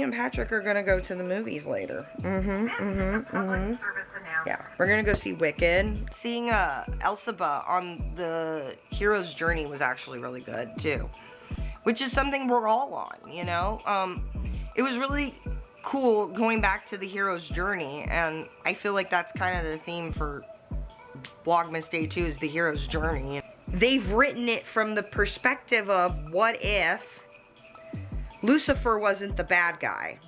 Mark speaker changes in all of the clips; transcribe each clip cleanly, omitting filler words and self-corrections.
Speaker 1: and Patrick are gonna go to the movies later. Yeah, we're gonna go see Wicked. Seeing Elphaba on the hero's journey was actually really good too, which is something we're all on, you know. It was really cool going back to the hero's journey, and I feel like that's kind of the theme for Vlogmas Day 2 is the hero's journey. They've written it from the perspective of what if Lucifer wasn't the bad guy.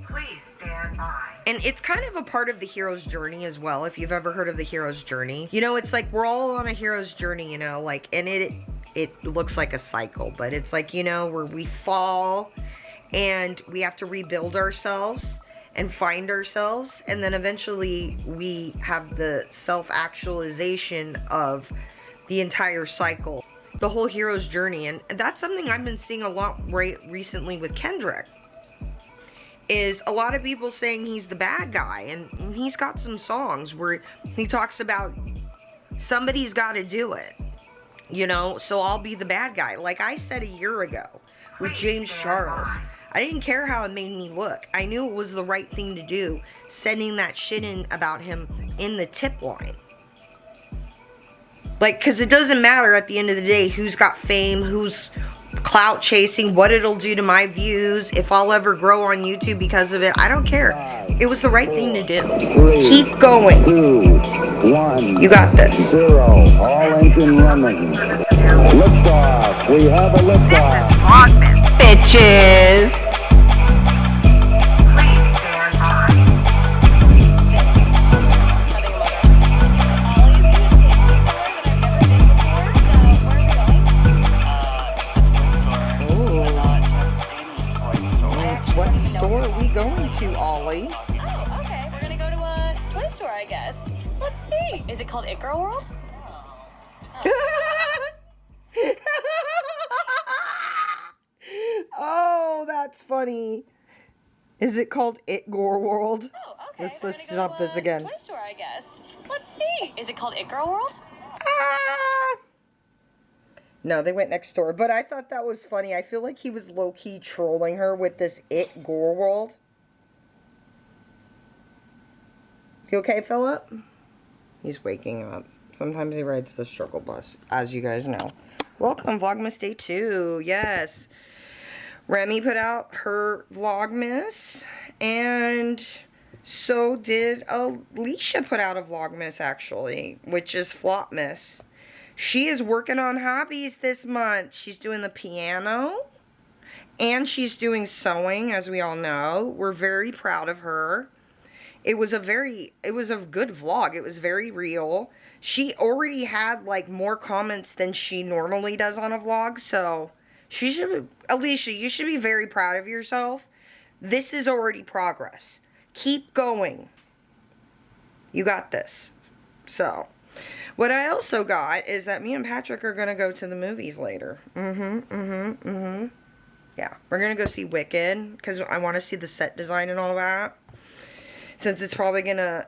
Speaker 2: Please stand by.
Speaker 1: And it's kind of a part of the hero's journey as well, if you've ever heard of the hero's journey. You know, it's like we're all on a hero's journey, you know, like, and it looks like a cycle, but it's like, you know, where we fall and we have to rebuild ourselves and find ourselves, and then eventually we have the self-actualization of the entire cycle, the whole hero's journey. And that's something I've been seeing a lot recently with Kendrick, is a lot of people saying he's the bad guy, and he's got some songs where he talks about somebody's got to do it, you know, so I'll be the bad guy. Like I said a year ago with James Charles, I didn't care how it made me look. I knew it was the right thing to do, sending that shit in about him in the tip line. Like, because it doesn't matter at the end of the day who's got fame, who's clout chasing, what it'll do to my views, if I'll ever grow on YouTube because of it. I don't care. It was the right thing to do.
Speaker 3: 3,
Speaker 1: keep going.
Speaker 3: 2, 1.
Speaker 1: You got this.
Speaker 3: 0. All engine running. Liftoff. We have a liftoff.
Speaker 2: Vlogmas,
Speaker 1: Bitches.
Speaker 2: please stand by.
Speaker 1: What store are we going to, Ollie?
Speaker 4: Oh, okay. We're gonna go to a toy store, I guess. Let's see. Is it called It Girl World?
Speaker 1: Oh, that's funny. Is it called It Gore World?
Speaker 4: Oh, okay.
Speaker 1: Let's
Speaker 4: We're gonna
Speaker 1: stop
Speaker 4: go
Speaker 1: this
Speaker 4: to a
Speaker 1: again.
Speaker 4: Toy store, I guess. Let's see. Is it called It Girl World?
Speaker 1: Ah! No, they went next door. But I thought that was funny. I feel like he was low-key trolling her with this It Gore World. You okay, Philip? He's waking up. Sometimes he rides the struggle bus, as you guys know. Welcome, Vlogmas Day 2. Yes. Remy put out her Vlogmas, and so did Alicia put out a Vlogmas, actually, which is Flopmas. She is working on hobbies this month. She's doing the piano, and she's doing sewing, as we all know. We're very proud of her. It was a good vlog. It was very real. She already had, like, more comments than she normally does on a vlog, so she should, Alicia, you should be very proud of yourself. This is already progress. Keep going. You got this. So, what I also got is that me and Patrick are going to go to the movies later. Yeah, we're going to go see Wicked, because I want to see the set design and all that. Since it's probably going to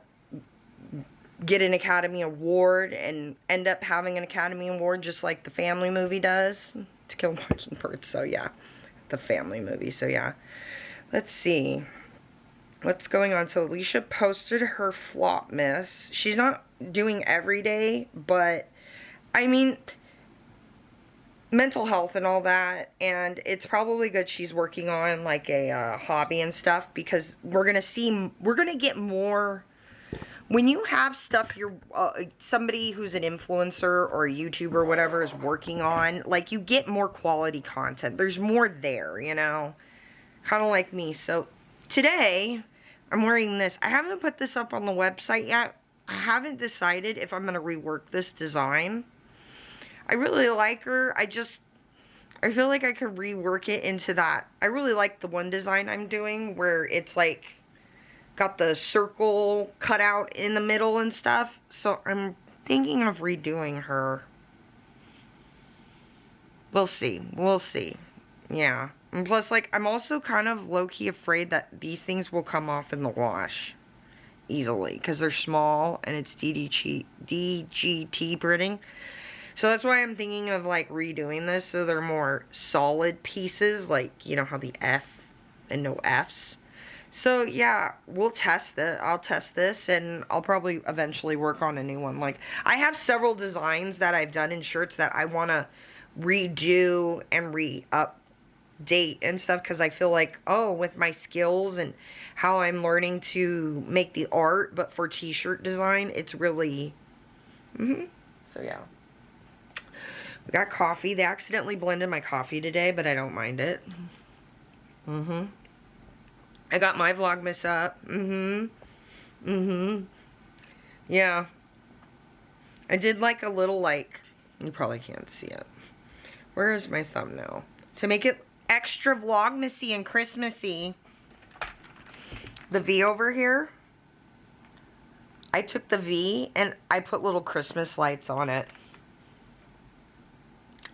Speaker 1: get an Academy Award and end up having an Academy Award just like the family movie does. To Kill a Mockingbird, so yeah. The family movie, so yeah. Let's see. What's going on? So Alicia posted her Flopmas. She's not doing every day, but I mean, mental health and all that, and it's probably good she's working on like a hobby and stuff, because we're gonna get more. When you have stuff you're somebody who's an influencer or a YouTuber or whatever is working on, like, you get more quality content. There's more there, you know, kind of like me. So today I'm wearing this. I haven't put this up on the website yet. I haven't decided if I'm gonna rework this design. I really like her. I feel like I could rework it into that. I really like the one design I'm doing where it's like got the circle cut out in the middle and stuff. So I'm thinking of redoing her. We'll see. We'll see. Yeah. And plus, like, I'm also kind of low-key afraid that these things will come off in the wash easily, because they're small and it's DGT printing. So that's why I'm thinking of, like, redoing this so they're more solid pieces, like, you know how the F and no F's. So yeah, we'll test it. I'll test this, and I'll probably eventually work on a new one. Like, I have several designs that I've done in shirts that I want to redo and re-update and stuff, because I feel like, oh, with my skills and how I'm learning to make the art, but for t-shirt design, it's really, so yeah. We got coffee. They accidentally blended my coffee today, but I don't mind it. I got my Vlogmas up. Yeah. I did like a little, like, you probably can't see it. Where is my thumbnail? To make it extra Vlogmasy and Christmassy. The V over here, I took the V and I put little Christmas lights on it.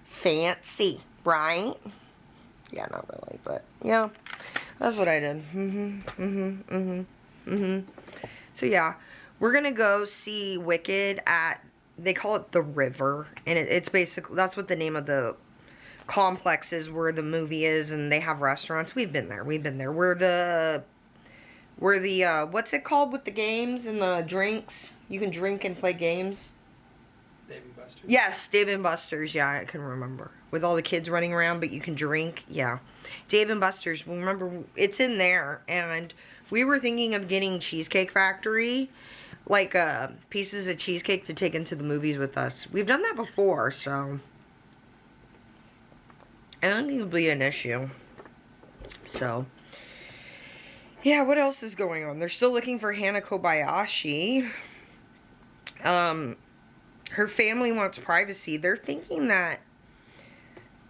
Speaker 1: Fancy, right? Yeah, not really, but yeah, that's what I did. So yeah, we're gonna go see Wicked at, they call it the River, and it's basically, that's what the name of the complex is where the movie is, and they have restaurants. We've been there. We're the what's it called with the games and the drinks? You can drink and play games.
Speaker 5: Dave & Buster's?
Speaker 1: Yes, Dave & Buster's. Yeah, I can remember. With all the kids running around, but you can drink. Yeah. Dave & Buster's. Remember, it's in there. And we were thinking of getting Cheesecake Factory, like pieces of cheesecake to take into the movies with us. We've done that before, so I don't think it'll be an issue. So yeah, what else is going on? They're still looking for Hana Kobayashi. Her family wants privacy. They're thinking that,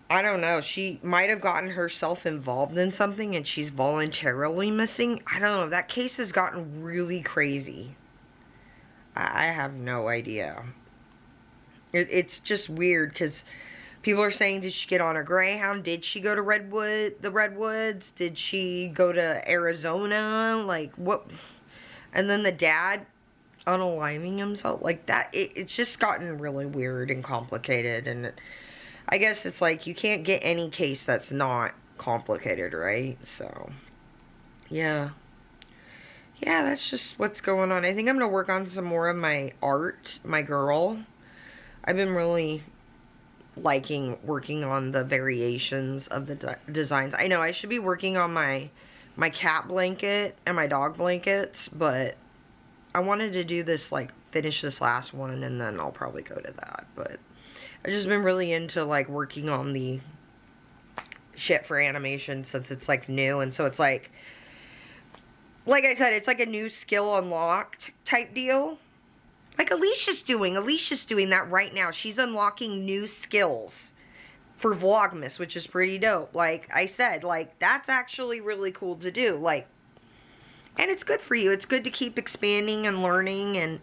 Speaker 1: I don't know, she might have gotten herself involved in something and she's voluntarily missing. I don't know. That case has gotten really crazy. I have no idea. It's just weird because people are saying, did she get on a Greyhound? Did she go to the Redwoods? Did she go to Arizona? Like, what? And then the dad unaliving himself. Like, that, it's just gotten really weird and complicated. And I guess it's like, you can't get any case that's not complicated, right? So, yeah. Yeah, that's just what's going on. I think I'm going to work on some more of my art, my girl. I've been really liking working on the variations of the designs. I know I should be working on my cat blanket and my dog blankets, but I wanted to do this, like, finish this last one, and then I'll probably go to that. But I've just been really into, like, working on the shit for animation since it's, like, new, and so it's like I said, it's like a new skill unlocked type deal. Like Alicia's doing that right now. She's unlocking new skills for Vlogmas, which is pretty dope. Like I said, like, that's actually really cool to do. Like, and it's good for you. It's good to keep expanding and learning, and,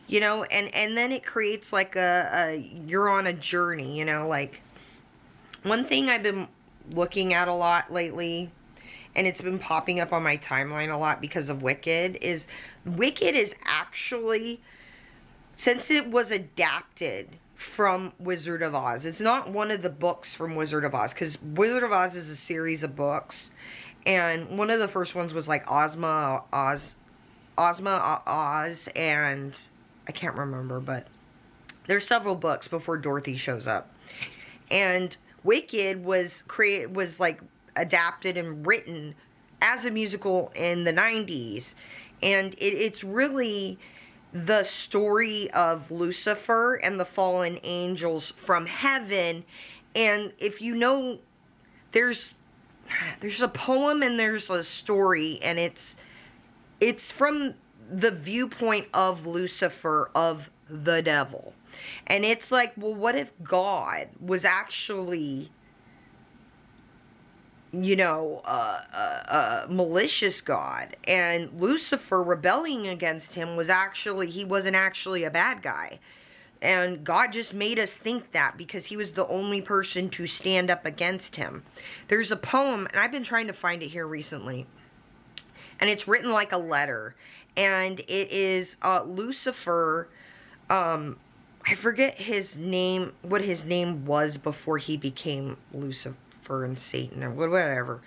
Speaker 1: you know, and then it creates like you're on a journey, you know. Like, one thing I've been looking at a lot lately, and it's been popping up on my timeline a lot because of Wicked is actually, since it was adapted from Wizard of Oz, it's not one of the books from Wizard of Oz, because Wizard of Oz is a series of books, and one of the first ones was like Ozma Oz, and I can't remember, but there's several books before Dorothy shows up. And Wicked was like adapted and written as a musical in the 90s, and it's really the story of Lucifer and the fallen angels from heaven. And if you know, there's a poem and there's a story, and it's from the viewpoint of Lucifer, of the devil. And it's like, well, what if God was actually, you know, a malicious God, and Lucifer rebelling against him was actually, he wasn't actually a bad guy, and God just made us think that because he was the only person to stand up against him. There's a poem, and I've been trying to find it here recently, and it's written like a letter, and it is Lucifer, I forget his name, what his name was before he became Lucifer and Satan or whatever.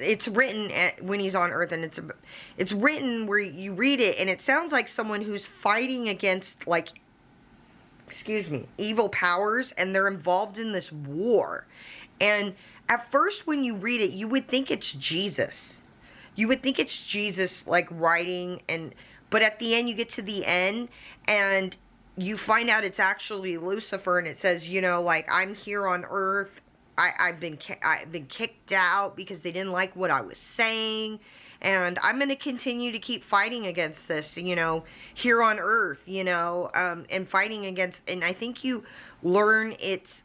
Speaker 1: it's written when he's on Earth, and it's written where you read it, and it sounds like someone who's fighting against, like, excuse me, evil powers, and they're involved in this war. And at first when you read it, you would think it's Jesus. You would think it's Jesus, like, writing, but at the end, you get to the end, and you find out it's actually Lucifer, and it says, you know, like, I'm here on Earth. I've been kicked out because they didn't like what I was saying, and I'm going to continue to keep fighting against this, you know, here on Earth, you know, and fighting against, and I think you learn it's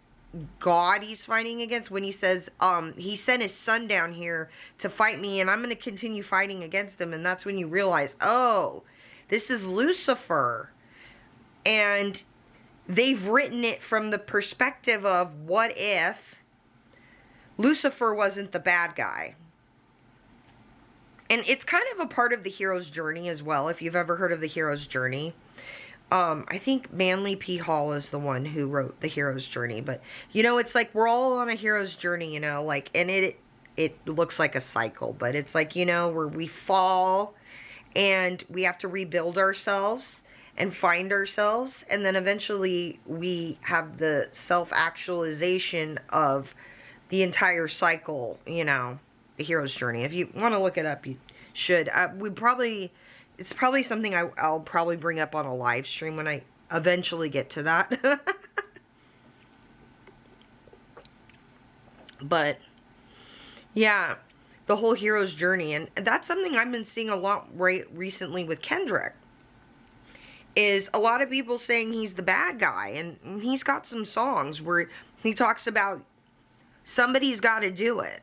Speaker 1: God he's fighting against when he says, he sent his son down here to fight me, and I'm going to continue fighting against them. And that's when you realize, oh, this is Lucifer. And they've written it from the perspective of, what if Lucifer wasn't the bad guy? And it's kind of a part of the hero's journey as well, if you've ever heard of the hero's journey. I think Manly P. Hall is the one who wrote the hero's journey. But, you know, it's like we're all on a hero's journey, you know, like, and it looks like a cycle. But it's like, you know, where we fall and we have to rebuild ourselves and find ourselves. And then eventually we have the self-actualization of the entire cycle, you know, the hero's journey. If you want to look it up, you should. It's probably something I'll probably bring up on a live stream when I eventually get to that. But, yeah, the whole hero's journey. And that's something I've been seeing a lot recently with Kendrick. Is a lot of people saying he's the bad guy. And he's got some songs where he talks about somebody's got to do it.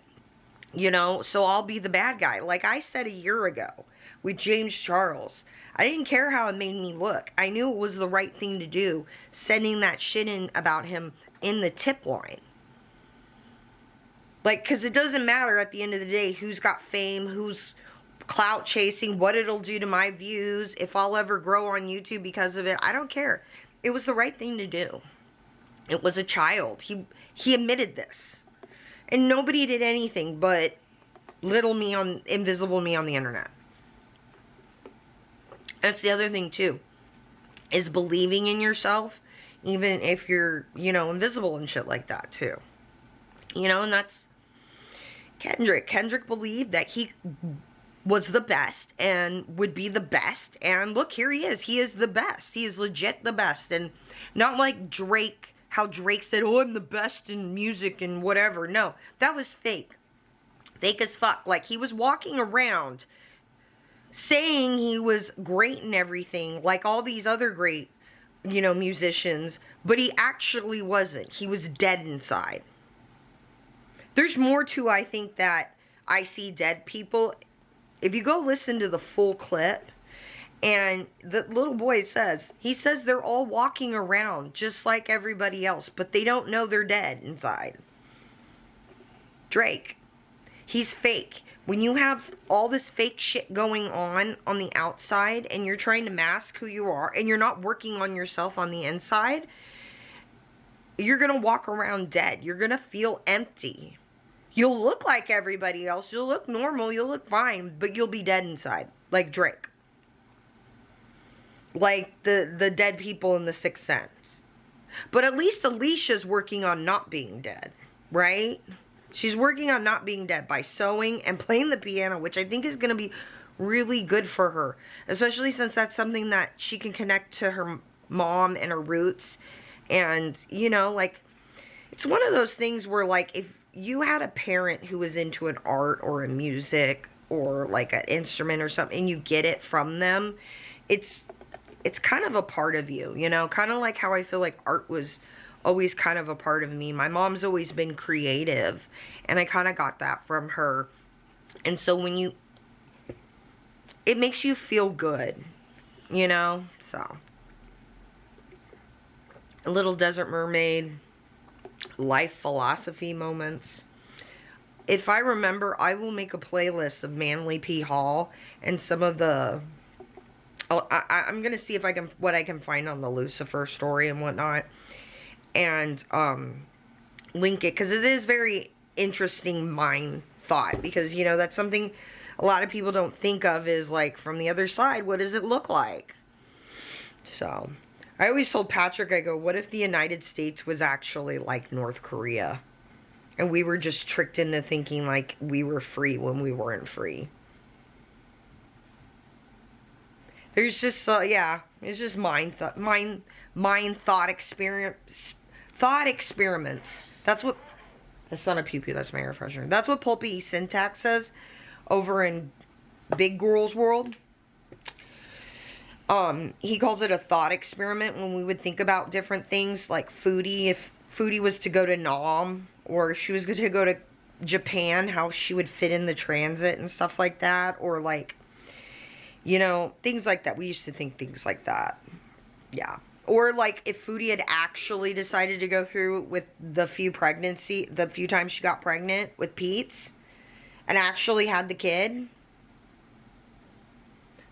Speaker 1: You know, so I'll be the bad guy. Like I said a year ago with James Charles. I didn't care how it made me look. I knew it was the right thing to do, sending that shit in about him in the tip line. Like, because it doesn't matter at the end of the day who's got fame, who's clout chasing, what it'll do to my views, if I'll ever grow on YouTube because of it. I don't care. It was the right thing to do. It was a child. He admitted this. And nobody did anything but invisible me on the internet. That's the other thing too, is believing in yourself, even if you're, you know, invisible and shit like that too. You know, and that's Kendrick. Kendrick believed that he was the best and would be the best. And look, here he is. He is the best. He is legit the best. And not like Drake, how Drake said, oh, I'm the best in music and whatever. No, that was fake. Fake as fuck. Like, he was walking around saying he was great and everything, like all these other great, you know, musicians, but he actually wasn't. He was dead inside. There's more to, I think, that I see dead people. If you go listen to the full clip, and the little boy says, he says they're all walking around just like everybody else, but they don't know they're dead inside. Drake, he's fake. When you have all this fake shit going on the outside, and you're trying to mask who you are, and you're not working on yourself on the inside, you're going to walk around dead. You're going to feel empty. You'll look like everybody else. You'll look normal. You'll look fine, but you'll be dead inside, like Drake. Like the dead people in The Sixth Sense. But at least Alicia's working on not being dead, right? She's working on not being dead by sewing and playing the piano, which I think is going to be really good for her. Especially since that's something that she can connect to her mom and her roots. And, you know, like, it's one of those things where, like, if you had a parent who was into an art or a music or, like, an instrument or something, and you get it from them, it's kind of a part of you, you know? Kind of like how I feel like art was always kind of a part of me. My mom's always been creative, and I kind of got that from her. And so when it makes you feel good, you know? So, a little Desert Mermaid, life philosophy moments. If I remember, I will make a playlist of Manly P. Hall and some of the... I'm going to see if what I can find on the Lucifer story and whatnot. And link it, because it is very interesting mind thought, because, you know, that's something a lot of people don't think of, is like, from the other side, what does it look like? So, I always told Patrick, I go, what if the United States was actually like North Korea? And we were just tricked into thinking like we were free when we weren't free. There's just, yeah, it's just thought experiments. That's what, that's not a pew-pew, that's my air freshener. That's what Pulpy Syntax says over in Big Girl's World. He calls it a thought experiment when we would think about different things, like Foodie, if Foodie was to go to Nam, or if she was going to go to Japan, how she would fit in the transit and stuff like that, or like, you know, things like that. We used to think things like that. Yeah. Or like if Foodie had actually decided to go through with the few times she got pregnant with Pete's and actually had the kid,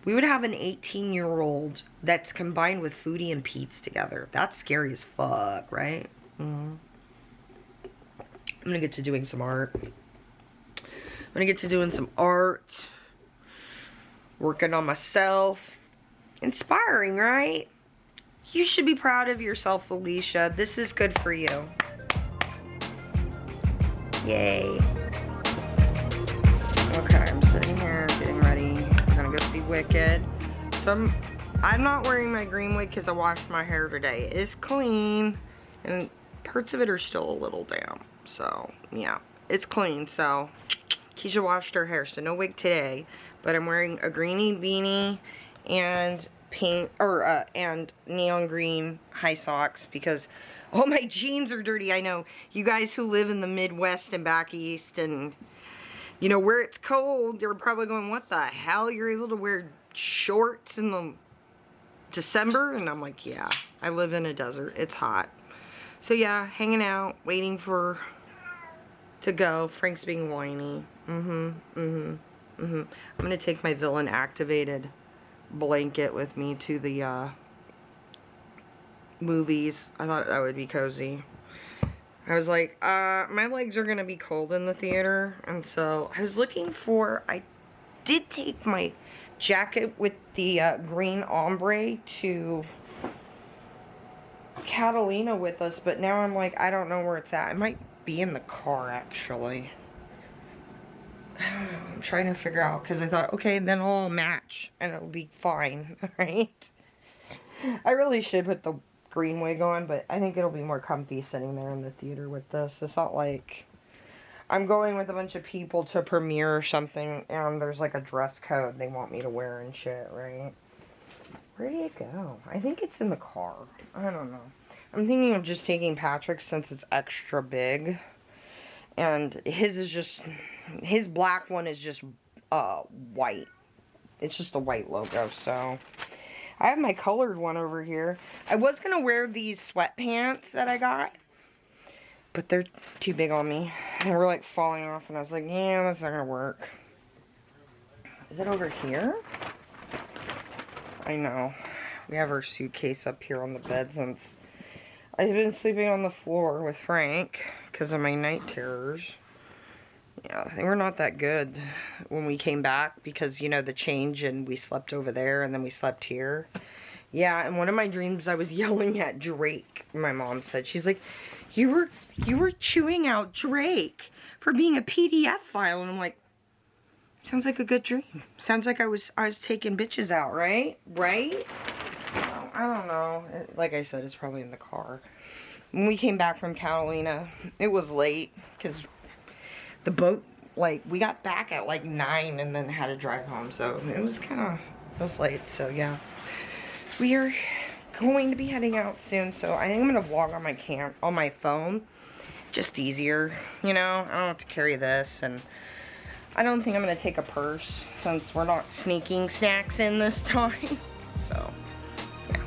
Speaker 1: we would have an 18-year-old that's combined with Foodie and Pete's together. That's scary as fuck, right? I'm gonna get to doing some art. Working on myself. Inspiring, right? You should be proud of yourself, Alicia. This is good for you. Yay. Okay, I'm sitting here getting ready. I'm gonna go see Wicked. So I'm not wearing my green wig because I washed my hair today. It's clean, and parts of it are still a little damp. So yeah, it's clean. So Keisha washed her hair, so no wig today. But I'm wearing a greeny beanie and pink and neon green high socks because all my jeans are dirty. I know you guys who live in the Midwest and back east and you know where it's cold, they're probably going, what the hell, you're able to wear shorts in the December? And I'm like, yeah, I live in a desert, it's hot. So yeah, hanging out, waiting to go. Frank's being whiny. I'm gonna take my villain activated blanket with me to the movies. I thought that would be cozy. I was like, my legs are gonna be cold in the theater, and so I was looking for, I did take my jacket with the green ombre to Catalina with us, but now I'm like, I don't know where it's at. It might be in the car, actually. I'm trying to figure out, because I thought, okay, then I'll match and it'll be fine, right? I really should put the green wig on, but I think it'll be more comfy sitting there in the theater with this. It's not like I'm going with a bunch of people to premiere or something and there's like a dress code they want me to wear and shit, right? Where did it go? I think it's in the car. I don't know. I'm thinking of just taking Patrick's since it's extra big. And his black one is just white. It's just a white logo, so I have my colored one over here. I was gonna wear these sweatpants that I got, but they're too big on me. They were like falling off, and I was like, yeah, that's not gonna work. Is it over here? I know. We have our suitcase up here on the bed since I've been sleeping on the floor with Frank because of my night terrors. Yeah, they were not that good when we came back because, you know, the change, and we slept over there and then we slept here. Yeah, and one of my dreams I was yelling at Drake, my mom said. She's like, you were chewing out Drake for being a PDF file. And I'm like, sounds like a good dream. Sounds like I was taking bitches out, right? Right? I don't know. Like I said, it's probably in the car. When we came back from Catalina, it was late because the boat, like, we got back at like 9 and then had to drive home. So it was late. So yeah, we are going to be heading out soon. So I think I'm gonna vlog on my phone. Just easier, you know. I don't have to carry this, and I don't think I'm gonna take a purse since we're not sneaking snacks in this time. So yeah,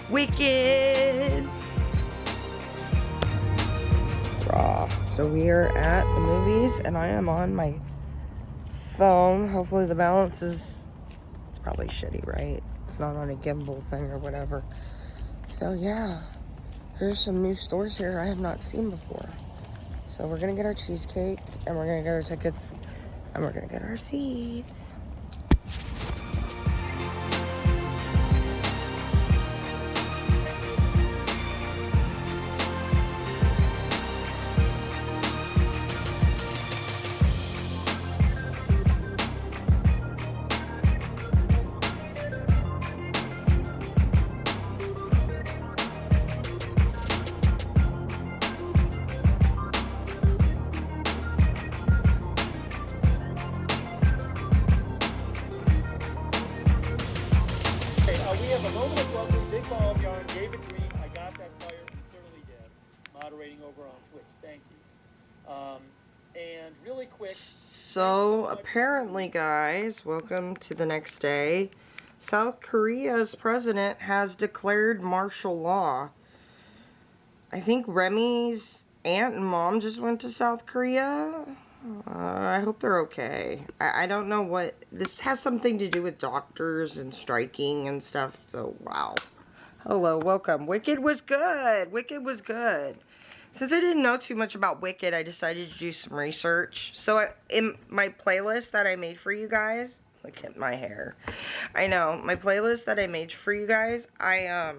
Speaker 1: Wicked. So we are at the movies, and I am on my phone. Hopefully the balance is, it's probably shitty, right? It's not on a gimbal thing or whatever. So yeah, there's some new stores here I have not seen before. So we're gonna get our cheesecake, and we're gonna get our tickets, and we're gonna get our seats.
Speaker 6: We have a moment of welcome. Big ball of yarn. David Green. I got that fire. We certainly did. Moderating over on Twitch. Thank you. And really quick.
Speaker 1: So apparently, guys, welcome to the next day. South Korea's president has declared martial law. I think Remy's aunt and mom just went to South Korea. I hope they're okay. I don't know what... This has something to do with doctors and striking and stuff, so wow. Hello, welcome. Wicked was good. Wicked was good. Since I didn't know too much about Wicked, I decided to do some research. So in my playlist that I made for you guys... Look at my hair. I know. My playlist that I made for you guys, I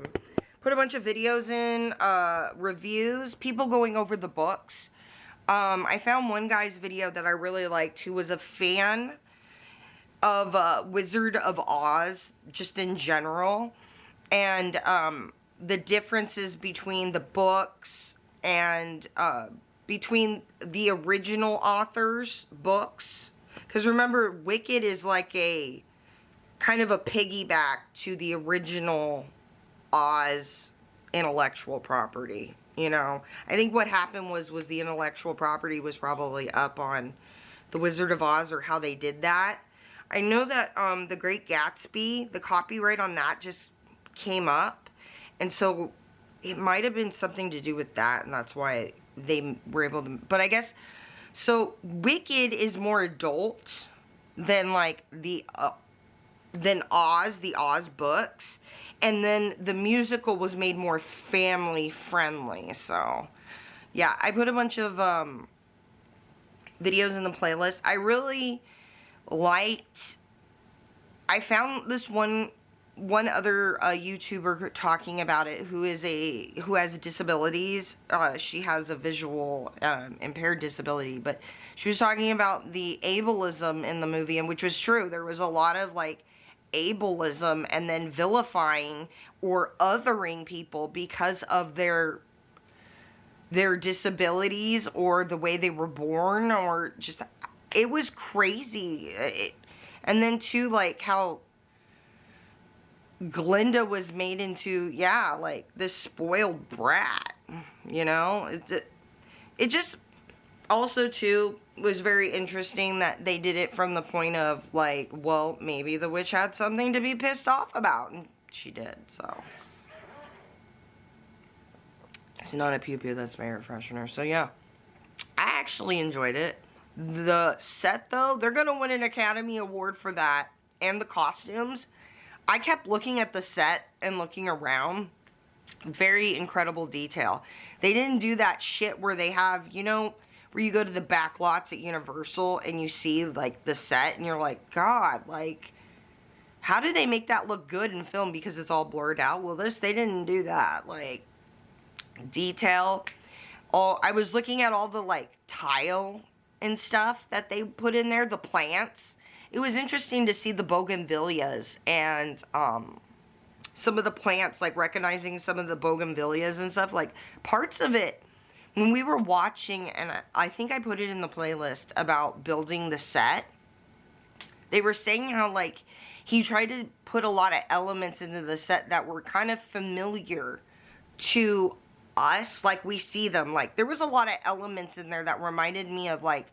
Speaker 1: put a bunch of videos in, reviews, people going over the books. I found one guy's video that I really liked who was a fan of Wizard of Oz, just in general. And the differences between the books and between the original author's books. Because remember, Wicked is like a kind of a piggyback to the original Oz intellectual property. You know, I think what happened was the intellectual property was probably up on the Wizard of Oz, or how they did that. I know that The Great Gatsby, the copyright on that just came up, and so it might have been something to do with that, and that's why they were able to. But I guess so. Wicked is more adult than like than Oz, the Oz books. And then the musical was made more family friendly. So, yeah, I put a bunch of videos in the playlist. I really liked... I found this one other YouTuber talking about it who has disabilities. She has a visual impaired disability. But she was talking about the ableism in the movie, and which was true. There was a lot of, like, ableism and then vilifying or othering people because of their disabilities or the way they were born, or just, it was crazy. And then too, like, how Glinda was made into, yeah, like this spoiled brat, you know. It just also too was very interesting that they did it from the point of, like, well, maybe the witch had something to be pissed off about, and she did, so. It's not a pew-pew, that's my air freshener, so yeah. I actually enjoyed it. The set, though, they're gonna win an Academy Award for that, and the costumes. I kept looking at the set and looking around. Very incredible detail. They didn't do that shit where they have, you know, where you go to the back lots at Universal and you see, like, the set and you're like, God, like, how did they make that look good in film because it's all blurred out? Well, they didn't do that. Like, detail. I was looking at all the, like, tile and stuff that they put in there, the plants. It was interesting to see the bougainvilleas and, some of the plants, like, recognizing some of the bougainvilleas and stuff. Like, parts of it, when we were watching, and I think I put it in the playlist about building the set, they were saying how, like, he tried to put a lot of elements into the set that were kind of familiar to us, like, we see them. Like, there was a lot of elements in there that reminded me of, like,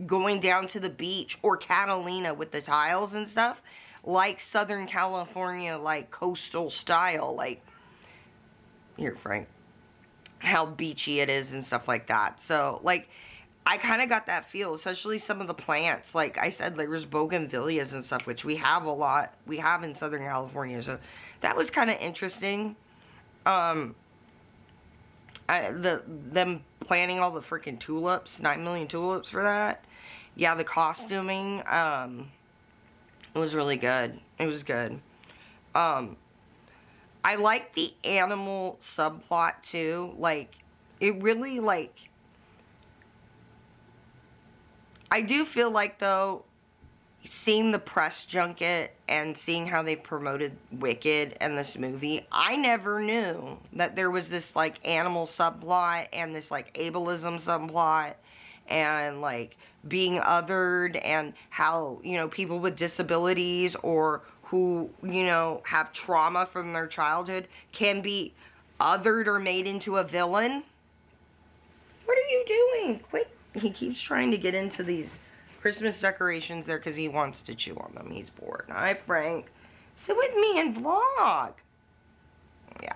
Speaker 1: going down to the beach or Catalina with the tiles and stuff, like Southern California, like, coastal style, like, here, Frank, how beachy it is and stuff like that. So, like, I kind of got that feel, especially some of the plants. Like I said, there was bougainvilleas and stuff, which we have a lot. We have in Southern California. So, that was kind of interesting. them planning all the freaking tulips, 9 million tulips for that. Yeah, the costuming, it was really good. It was good. I like the animal subplot too. Like, it really, like, I do feel like, though, seeing the press junket and seeing how they promoted Wicked and this movie, I never knew that there was this, like, animal subplot and this, like, ableism subplot and, like, being othered, and how, you know, people with disabilities or who, you know, have trauma from their childhood can be othered or made into a villain. What are you doing? Quit. He keeps trying to get into these Christmas decorations there because he wants to chew on them. He's bored. Hi, Frank. Sit with me and vlog. Yeah.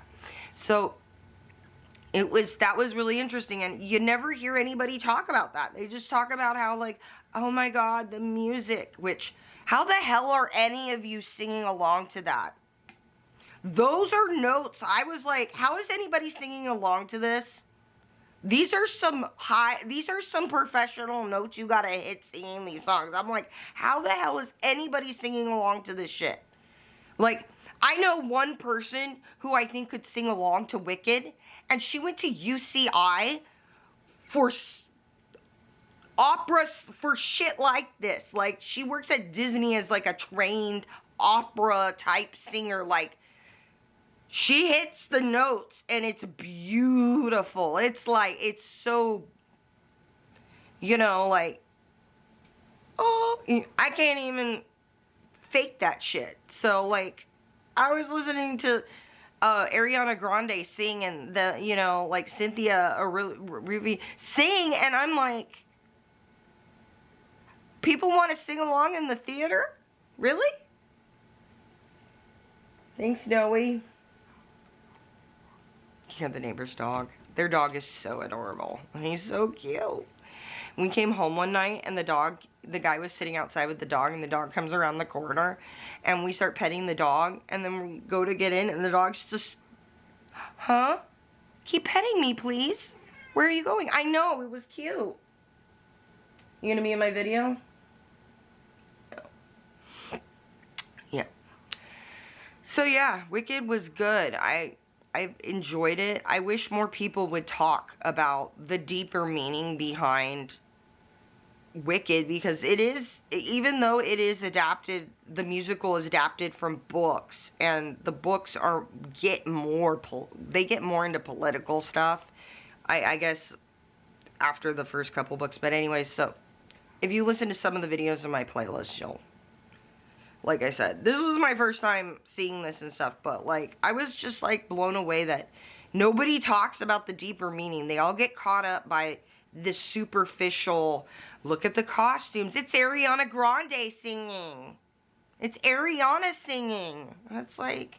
Speaker 1: So, that was really interesting, and you never hear anybody talk about that. They just talk about how, like, oh my God, the music, which, how the hell are any of you singing along to that? Those are notes. I was like, how is anybody singing along to this? These are some professional notes you gotta hit singing these songs. I'm like, how the hell is anybody singing along to this shit? Like, I know one person who I think could sing along to Wicked, and she went to UCI for opera, for shit like this. Like, she works at Disney as, like, a trained opera type singer. Like, she hits the notes, and it's beautiful. It's like, it's so, you know, like, oh, I can't even fake that shit. So, like, I was listening to Ariana Grande sing, and the, you know, like, Cynthia Ruby sing, and I'm like, people want to sing along in the theater? Really? Thanks, Noe. Yeah, the neighbor's dog. Their dog is so adorable. He's so cute. We came home one night, and the guy was sitting outside with the dog, and the dog comes around the corner, and we start petting the dog, and then we go to get in, and the dog's just, huh? Keep petting me, please. Where are you going? I know, it was cute. You gonna be in my video? No. Yeah. So yeah, Wicked was good. I enjoyed it. I wish more people would talk about the deeper meaning behind Wicked, because it is, even though it is adapted, the musical is adapted from books, and the books get more into political stuff, I guess, after the first couple books. But anyways, so if you listen to some of the videos in my playlist, you'll, like I said, this was my first time seeing this and stuff, but, like, I was just, like, blown away that nobody talks about the deeper meaning. They all get caught up by the superficial, look at the costumes. It's Ariana Grande singing. It's Ariana singing. It's like,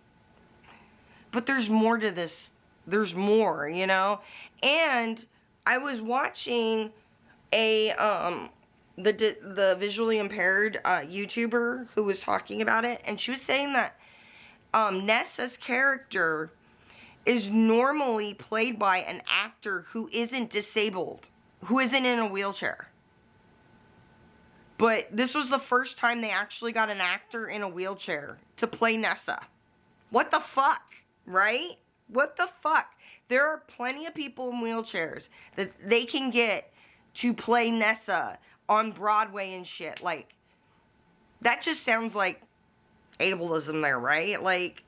Speaker 1: but there's more to this. There's more, you know? And I was watching the visually impaired YouTuber who was talking about it, and she was saying that Nessa's character is normally played by an actor who isn't disabled, who isn't in a wheelchair. But this was the first time they actually got an actor in a wheelchair to play Nessa. What the fuck, right? What the fuck? There are plenty of people in wheelchairs that they can get to play Nessa on Broadway and shit. Like, that just sounds like ableism there, right? Like,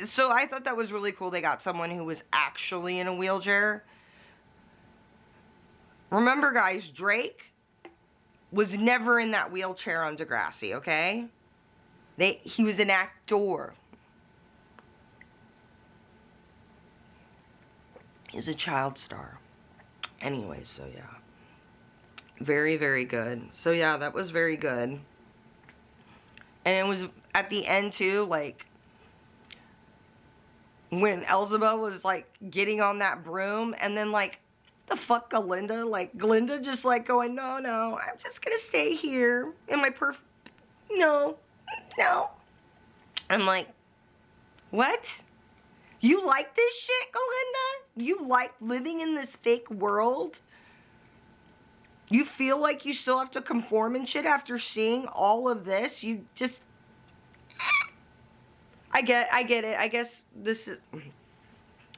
Speaker 1: so I thought that was really cool. They got someone who was actually in a wheelchair. Remember, guys, Drake was never in that wheelchair on Degrassi, okay? He was an actor. He's a child star. Anyway, so yeah. Very, very good. So yeah, that was very good. And it was at the end too, like, when Elzebub was, like, getting on that broom, and then, like, the fuck Glinda? Like, Glinda just, like, going, no, I'm just gonna stay here in my no. I'm like, what? You like this shit, Galinda? You like living in this fake world? You feel like you still have to conform and shit after seeing all of this? You just... I get it. I guess this is...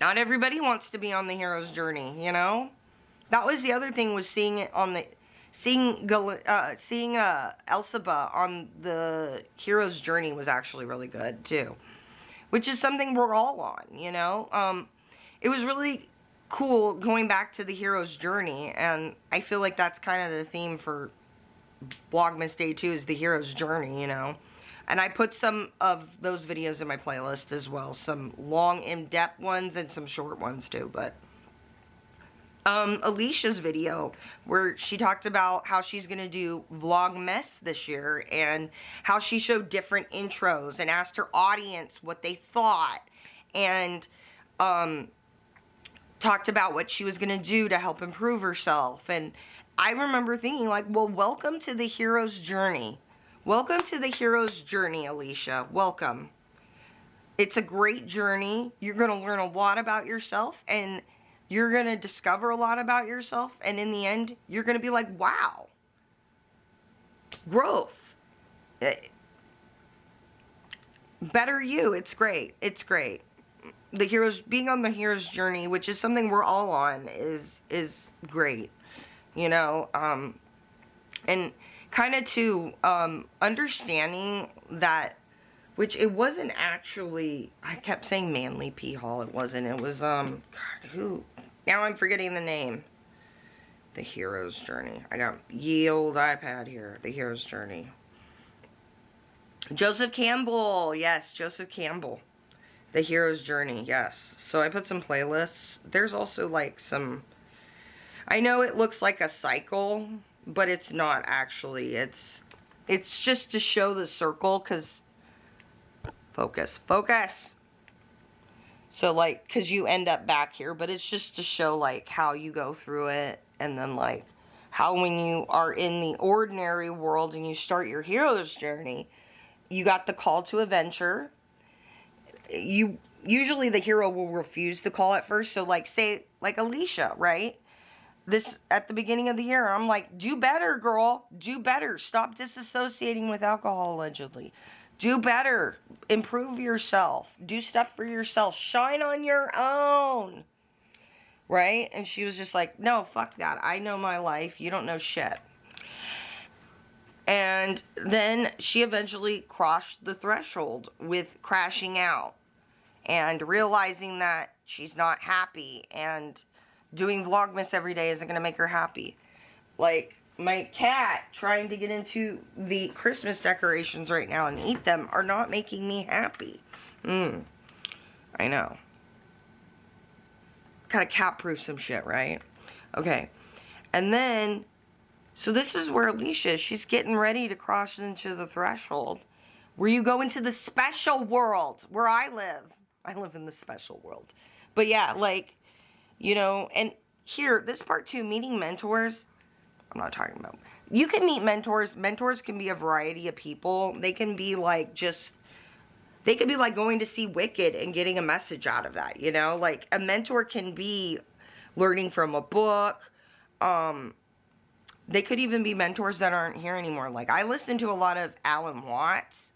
Speaker 1: Not everybody wants to be on the hero's journey, you know? That was the other thing, was seeing it on the... Seeing Elsaba on the hero's journey was actually really good, too. Which is something we're all on, you know? It was really cool going back to the hero's journey, and I feel like that's kind of the theme for Vlogmas Day 2 is the hero's journey, you know? And I put some of those videos in my playlist as well. Some long, in-depth ones and some short ones, too, but... Alicia's video where she talked about how she's going to do Vlogmas this year and how she showed different intros and asked her audience what they thought and talked about what she was going to do to help improve herself. And I remember thinking like, well, welcome to the hero's journey. Welcome to the hero's journey, Alicia. Welcome. It's a great journey. You're going to learn a lot about yourself, and you're going to discover a lot about yourself, and in the end, you're going to be like, wow. Growth. Better you. It's great. It's great. Being on the hero's journey, which is something we're all on, is great. You know, and kind of to, understanding that, which it wasn't actually, I kept saying Manly P. Hall, it wasn't, it was, God, who, now I'm forgetting the name. The hero's journey. I got ye old iPad here, the hero's journey. Joseph Campbell, yes, Joseph Campbell. The hero's journey, yes. So I put some playlists. There's also like some, I know it looks like a cycle, but it's not actually. It's just to show the circle, because, focus. So like, because you end up back here, but it's just to show like how you go through it, and then like how when you are in the ordinary world and you start your hero's journey, you got the call to adventure. Usually the hero will refuse the call at first. So like, say like Alicia, right? This at the beginning of the year, I'm like, do better, girl. Do better. Stop disassociating with alcohol, allegedly. Do better. Improve yourself. Do stuff for yourself. Shine on your own. Right? And she was just like, no, fuck that. I know my life. You don't know shit. And then she eventually crossed the threshold with crashing out and realizing that she's not happy, and doing Vlogmas every day isn't going to make her happy. Like, my cat trying to get into the Christmas decorations right now and eat them are not making me happy. I know. Gotta cat-proof some shit, right? Okay. And then, so this is where Alicia is. She's getting ready to cross into the threshold, where you go into the special world, where I live. I live in the special world. But yeah, like, you know, and here, this part 2, meeting mentors, I'm not talking about, you can meet mentors. Mentors can be a variety of people. They can be like they could be like going to see Wicked and getting a message out of that, you know? Like, a mentor can be learning from a book. They could even be mentors that aren't here anymore. Like, I listen to a lot of Alan Watts.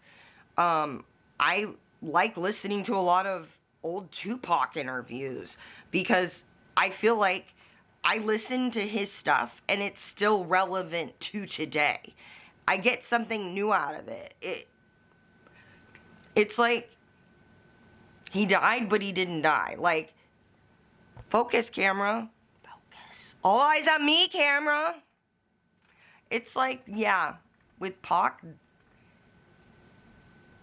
Speaker 1: I like listening to a lot of old Tupac interviews, because I feel like I listen to his stuff and it's still relevant to today. I get something new out of it. It's like he died, but he didn't die. Like, focus, camera. Focus. All eyes on me, camera. It's like, yeah, with Pac,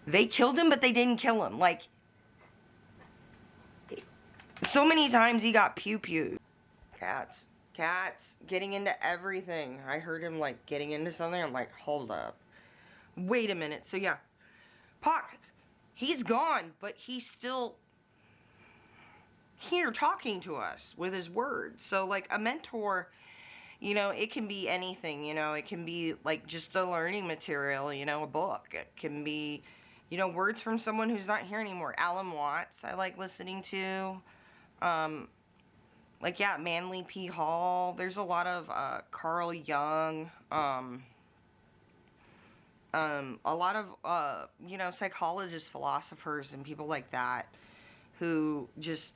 Speaker 1: they killed him, but they didn't kill him. Like, so many times he got pew-pewed. Cats, getting into everything. I heard him, like, getting into something. I'm like, hold up. Wait a minute. So, yeah. Pac, he's gone, but he's still here talking to us with his words. So, like, a mentor, you know, it can be anything, you know. It can be, like, just a learning material, you know, a book. It can be you know, words from someone who's not here anymore. Alan Watts, I like listening to. Like, yeah, Manly P. Hall. There's a lot of Carl Jung. A lot of, you know, psychologists, philosophers, and people like that who just,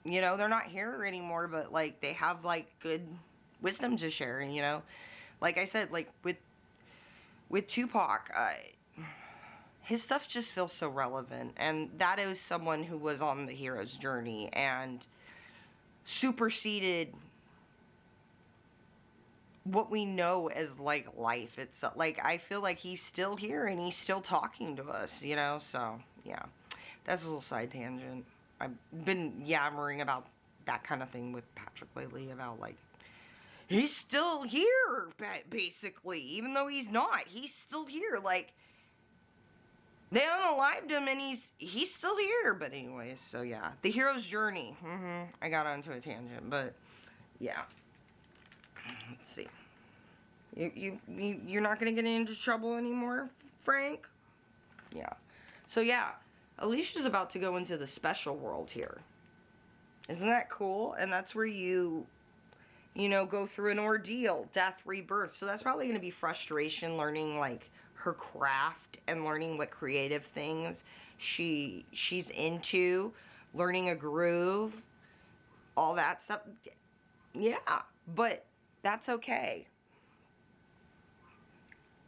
Speaker 1: you know, they're not here anymore, but, like, they have, like, good wisdom to share, you know. Like I said, like, with Tupac, his stuff just feels so relevant, and that is someone who was on the hero's journey and superseded what we know as, like, life. It's, like, I feel like he's still here, and he's still talking to us, you know, so, yeah. That's a little side tangent. I've been yammering about that kind of thing with Patrick lately, about, like, he's still here, basically, even though he's not. He's still here, like, they unalived him, and he's still here. But anyways, so yeah, the hero's journey. I got onto a tangent, but yeah. Let's see. You're not gonna get into trouble anymore, Frank? Yeah. So yeah, Alicia's about to go into the special world here. Isn't that cool? And that's where you know, go through an ordeal, death, rebirth. So that's probably gonna be frustration, learning, like, her craft and learning what creative things she's into, learning a groove, all that stuff. Yeah, but that's okay.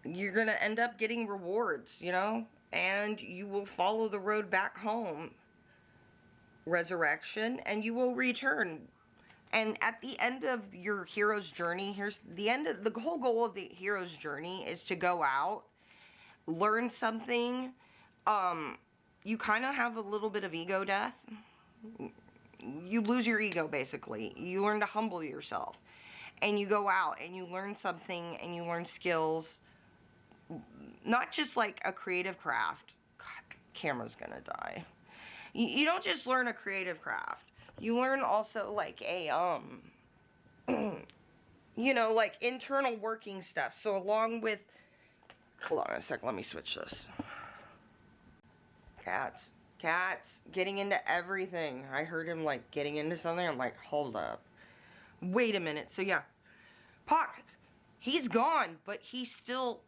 Speaker 1: You're gonna end up getting rewards, you know, and you will follow the road back home, resurrection, and you will return. And at the end of your hero's journey, here's the end of the whole goal of the hero's journey is to go out, learn something. You kind of have a little bit of ego death. You lose your ego, basically. You learn to humble yourself. And you go out and you learn something, and you learn skills. Not just like a creative craft. God, camera's gonna die. You don't just learn a creative craft. You learn also, like, a, you know, like, internal working stuff. So along with, hold on a sec, let me switch this. Cats, getting into everything. I heard him, like, getting into something. I'm like, hold up. Wait a minute. So yeah, Pac, he's gone, but he's still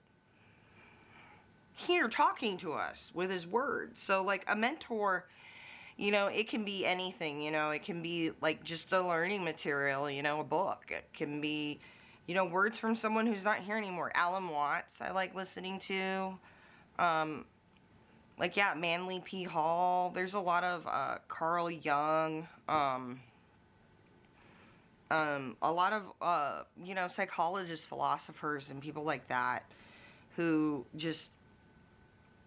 Speaker 1: here talking to us with his words. So, like, a mentor, you know, it can be anything, you know. It can be, like, just a learning material, you know, a book. It can be, you know, words from someone who's not here anymore. Alan Watts, I like listening to. Like, yeah, Manly P. Hall. There's a lot of Carl Jung. A lot of, you know, psychologists, philosophers, and people like that who just,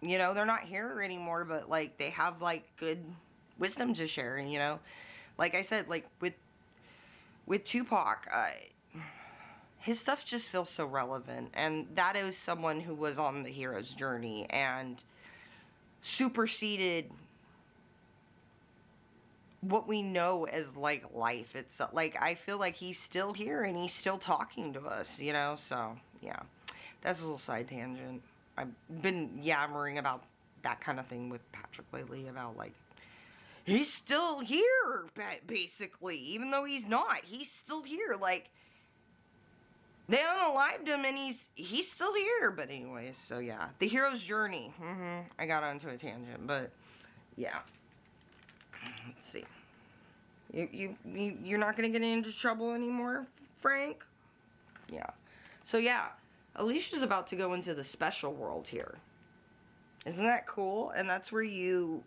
Speaker 1: you know, they're not here anymore, but, like, they have, like, good wisdom to share, you know. Like I said, like, with Tupac, his stuff just feels so relevant, and that is someone who was on the hero's journey and superseded what we know as, like, life. It's, like, I feel like he's still here, and he's still talking to us, you know, so, yeah. That's a little side tangent. I've been yammering about that kind of thing with Patrick lately, about, like, he's still here, basically, even though he's not. He's still here, like, they unalived him, and he's still here. But anyways, so yeah, the hero's journey. I got onto a tangent, but yeah. Let's see. You're not gonna get into trouble anymore, Frank? Yeah. So yeah, Alicia's about to go into the special world here. Isn't that cool? And that's where you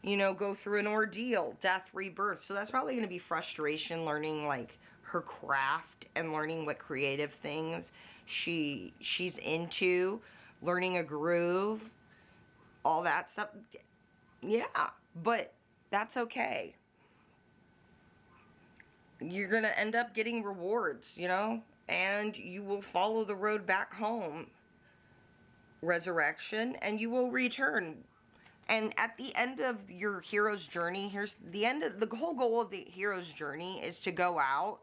Speaker 1: know, go through an ordeal, death, rebirth. So that's probably gonna be frustration, learning, like, her craft and learning what creative things she's into, learning a groove, all that stuff. Yeah, but that's okay. You're gonna end up getting rewards, you know, and you will follow the road back home, resurrection, and you will return. And at the end of your hero's journey, here's the end of the whole goal of the hero's journey is to go out,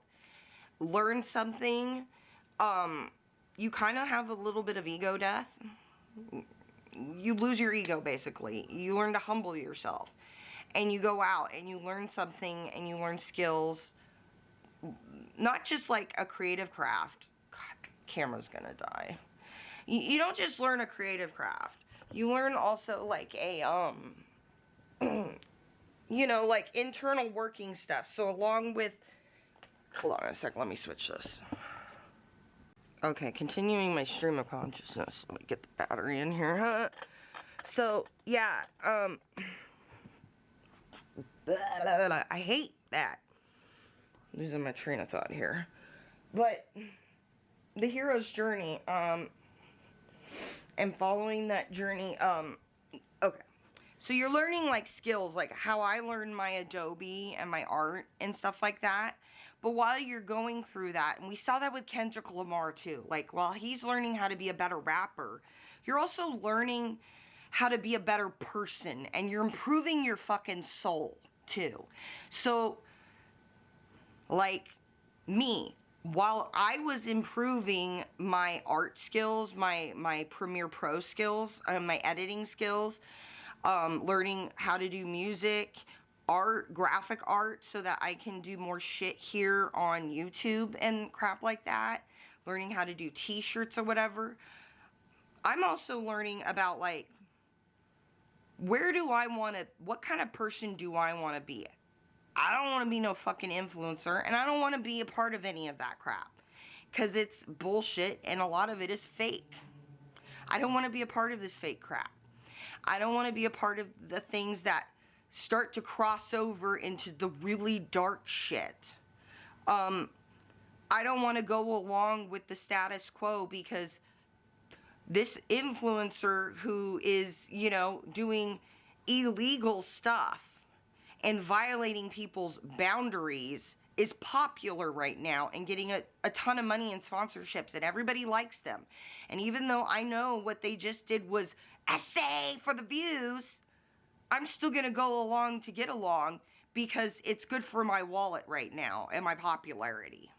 Speaker 1: learn something. You kind of have a little bit of ego death. you lose your ego, basically. You learn to humble yourself. And you go out and you learn something and you learn skills. Not just like a creative craft. God, camera's gonna die. You don't just learn a creative craft. You learn also like a, you know, like internal working stuff. So along with, hold on a sec, let me switch this. Okay, continuing my stream of consciousness. Let me get the battery in here, huh? So, yeah, I hate that. Losing my train of thought here. But the hero's journey, and following that journey, okay. So you're learning like skills, like how I learned my Adobe and my art and stuff like that. But while you're going through that, and we saw that with Kendrick Lamar too, like while he's learning how to be a better rapper, you're also learning how to be a better person, and you're improving your fucking soul too. So, like me, while I was improving my art skills, my Premiere Pro skills, my editing skills, learning how to do music, art, graphic art, so that I can do more shit here on YouTube and crap like that, learning how to do t-shirts or whatever, I'm also learning about like, where do I want to, what kind of person do I want to be? I don't want to be no fucking influencer, and I don't want to be a part of any of that crap, because it's bullshit, and a lot of it is fake. I don't want to be a part of this fake crap. I don't want to be a part of the things that start to cross over into the really dark shit. I don't want to go along with the status quo, because this influencer who is, you know, doing illegal stuff and violating people's boundaries is popular right now and getting a ton of money in sponsorships, and everybody likes them. And even though I know what they just did was essay for the views, I'm still going to go along to get along, because it's good for my wallet right now and my popularity.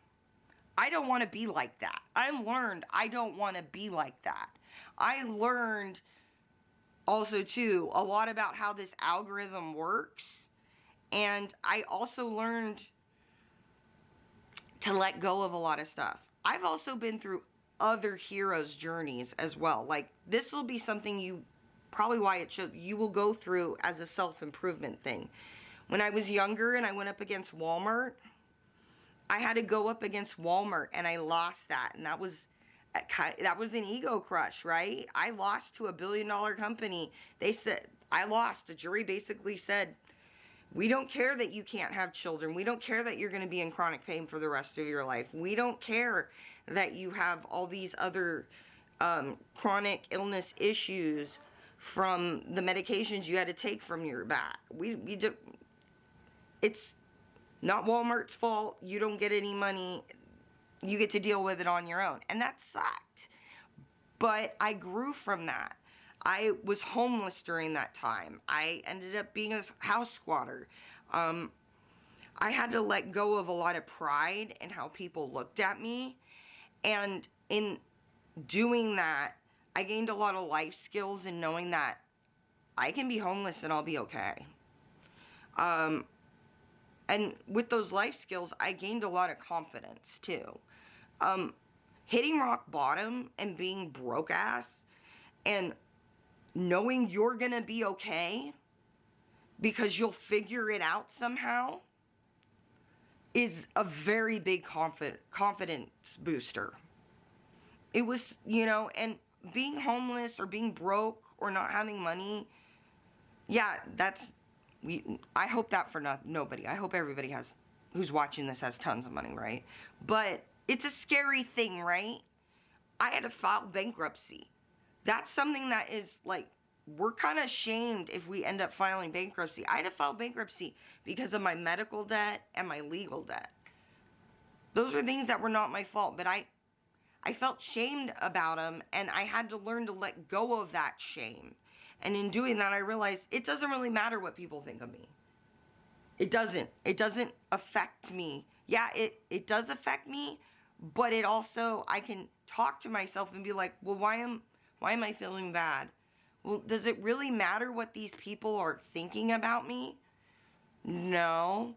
Speaker 1: I don't want to be like that. I learned I don't want to be like that. I learned also too a lot about how this algorithm works, and I also learned to let go of a lot of stuff. I've also been through other heroes' journeys as well. Like, this will be something you, probably why it should, you will go through as a self-improvement thing. When I was younger and I went up against Walmart, I had to go up against Walmart, and I lost that. And that was an ego crush, right? I lost to a billion-dollar company. They said, I lost. The jury basically said, we don't care that you can't have children. We don't care that you're going to be in chronic pain for the rest of your life. We don't care that you have all these other chronic illness issues from the medications you had to take from your back. It's not Walmart's fault. You don't get any money. You get to deal with it on your own. And that sucked. But I grew from that. I was homeless during that time. I ended up being a house squatter. I had to let go of a lot of pride in how people looked at me. And in doing that, I gained a lot of life skills in knowing that I can be homeless and I'll be okay. And with those life skills, I gained a lot of confidence too. Hitting rock bottom and being broke ass and knowing you're gonna be okay because you'll figure it out somehow is a very big confidence booster. It was, you know, and being homeless or being broke or not having money, yeah, that's, I hope that for nobody. I hope everybody has, who's watching this has tons of money, right? But it's a scary thing, right? I had to file bankruptcy. That's something that is like, we're kind of shamed if we end up filing bankruptcy. I had to file bankruptcy because of my medical debt and my legal debt. Those are things that were not my fault, but I felt shamed about them, and I had to learn to let go of that shame. And in doing that, I realized it doesn't really matter what people think of me. It doesn't. It doesn't affect me. Yeah, it does affect me, but it also, I can talk to myself and be like, well, why am I feeling bad? Well, does it really matter what these people are thinking about me? No.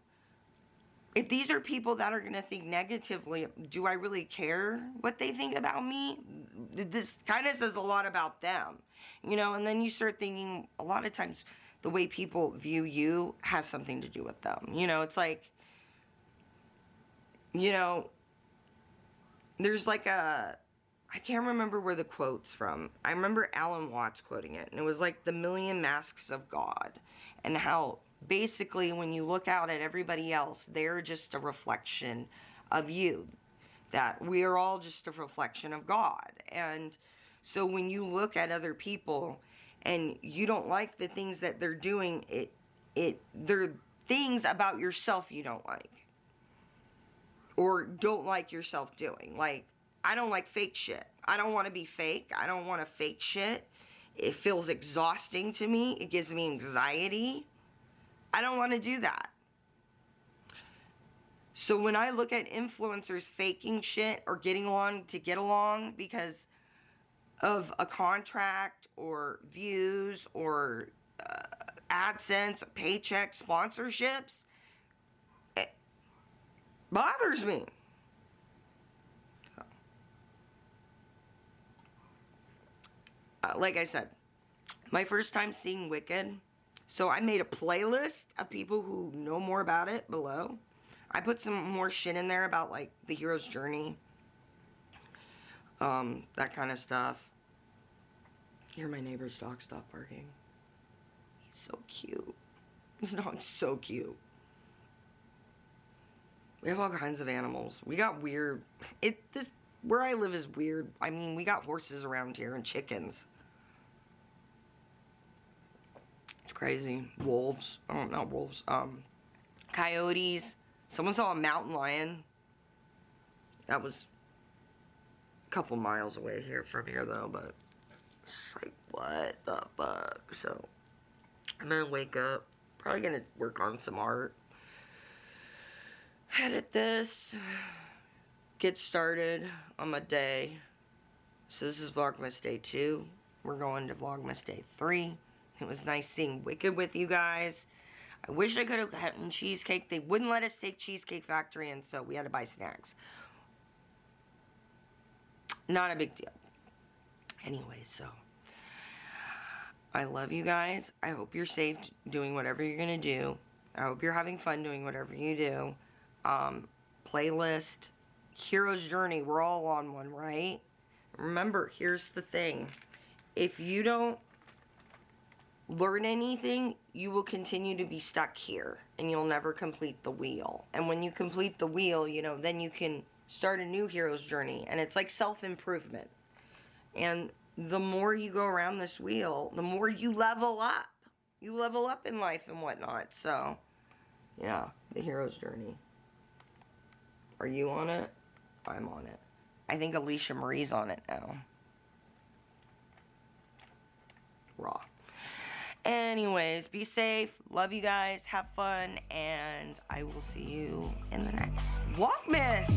Speaker 1: If these are people that are going to think negatively, do I really care what they think about me? This kind of says a lot about them, you know, and then you start thinking a lot of times the way people view you has something to do with them. You know, it's like, you know, there's like a, I can't remember where the quote's from. I remember Alan Watts quoting it, and it was like the million masks of God, and how basically when you look out at everybody else, they're just a reflection of you. That we are all just a reflection of God. And so when you look at other people and you don't like the things that they're doing, they're things about yourself you don't like. Or don't like yourself doing. Like, I don't like fake shit. I don't want to be fake. I don't want to fake shit. It feels exhausting to me. It gives me anxiety. I don't want to do that. So when I look at influencers faking shit or getting along to get along because of a contract or views or AdSense, paychecks, sponsorships, it bothers me. So, like I said, my first time seeing Wicked, so I made a playlist of people who know more about it below. I put some more shit in there about like the hero's journey. That kind of stuff. Hear my neighbor's dog stop barking. He's so cute. This dog's so cute. We have all kinds of animals. We got weird. Where I live is weird. I mean, we got horses around here and chickens. It's crazy. Wolves. Oh, not wolves. Coyotes. Someone saw a mountain lion. That was a couple miles away here from here, though, but it's like, what the fuck? So, I'm gonna wake up. Probably gonna work on some art. Edit this. Get started on my day. So, this is Vlogmas Day 2. We're going to Vlogmas Day 3. It was nice seeing Wicked with you guys. I wish I could have gotten cheesecake. They wouldn't let us take Cheesecake Factory in, so we had to buy snacks. Not a big deal. Anyway, so I love you guys. I hope you're safe doing whatever you're going to do. I hope you're having fun doing whatever you do. Playlist, Hero's Journey. We're all on one, right? Remember, here's the thing. If you don't learn anything, you will continue to be stuck here and you'll never complete the wheel. And when you complete the wheel, you know, then you can start a new hero's journey, and it's like self-improvement. And the more you go around this wheel, the more you level up. You level up in life and whatnot. So, yeah, the hero's journey. Are you on it? I'm on it. I think Alicia Marie's on it now. Raw. Anyways, be safe. Love you guys. Have fun. And I will see you in the next Vlogmas.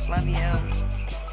Speaker 1: Love you.